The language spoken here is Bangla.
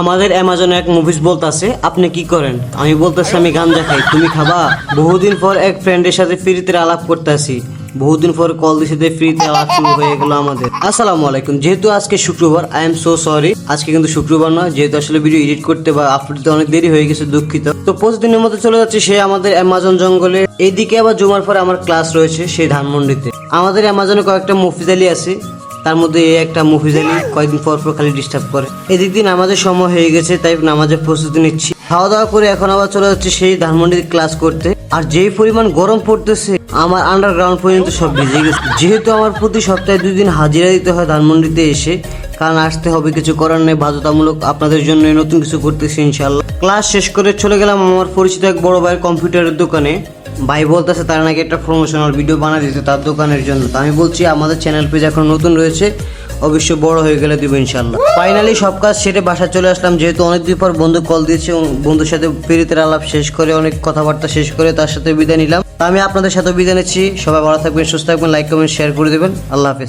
আমাদের অ্যামাজনে এক মুভিজ বলতাছে আপনি কি করেন, আমি বলতেছি আমি গাঞ্জা খাই, তুমি খাবা? বহুদিন পর এক ফ্রেন্ডের সাথে ফ্রিতে আলাপ করতেছি, বহুদিন পর কল দিছে, ফ্রিতে আলাপ শুরু হয়ে গেল আমাদের। আসসালামু আলাইকুম। যেহেতু আজকে শুক্রবার, আই এম সো সরি, আজকে কিন্তু শুক্রবার নয়, যেহেতু আসলে ভিডিও এডিট করতে বা আপলোড দিতে অনেক দেরি হয়ে গেছে, দুঃখিত। তো প্রতিদিনের মতো চলে যাচ্ছে সে আমাদের অ্যামাজন জঙ্গলে। এইদিকে আবার জুমার পরে আমার ক্লাস রয়েছে সেই ধানমন্ডিতে। আমাদের অ্যামাজনে কয়েকটা মুফিজ আলী আছে, তার মধ্যে এই একটা মুফিজ আলী কয়েকদিন পর পর খালি ডিস্টার্ব করে। এদিক দিয়ে নামাজের সময় হয়ে গেছে, তাই নামাজের প্রস্তুতি নিচ্ছি। খাওয়া দাওয়া করে এখন আবার চলে যাচ্ছে সেই ধানমন্ডির ক্লাস করতে। আর যেই পরিমাণ গরম পড়তেছে, আমার আন্ডারগ্রাউন্ড পর্যন্ত সব ভিজে গেছে। যেহেতু আমার প্রতি সপ্তাহে 2 দিন হাজিরা দিতে হয় ধানমন্ডিতে এসে, কারণ আসতে হবে, কিছু করার নেই, বাধ্যতামূলক আপনাদের জন্য নতুন কিছু করতেছি ইনশাল্লাহ। ক্লাস শেষ করে চলে গেলাম আমার পরিচিত এক বড় ভাইয়ের কম্পিউটারের দোকানে। ভাই বলতেছে তারা নাকি একটা প্রমোশনাল ভিডিও বানা দিতে তার দোকানের জন্য। তো আমি বলছি আমাদের চ্যানেল পেজ এখন নতুন রয়েছে, অবশ্য বড় হয়ে গেলে দিব ইনশাল্লাহ। ফাইনালি সব কাজ সেরে বাসা চলে আসলাম, যেহেতু অনেকদিন পর বন্ধু কল দিয়েছে। বন্ধুর সাথে প্রীতির আলাপ শেষ করে, অনেক কথাবার্তা শেষ করে তার সাথে বিদায় নিলাম। আমি আপনাদের সাথে বিদায় নিচ্ছি। সবাই ভালো থাকবেন, সুস্থ থাকবেন, লাইক কমেন্ট শেয়ার করে দেবেন। আল্লাহ হাফেজ।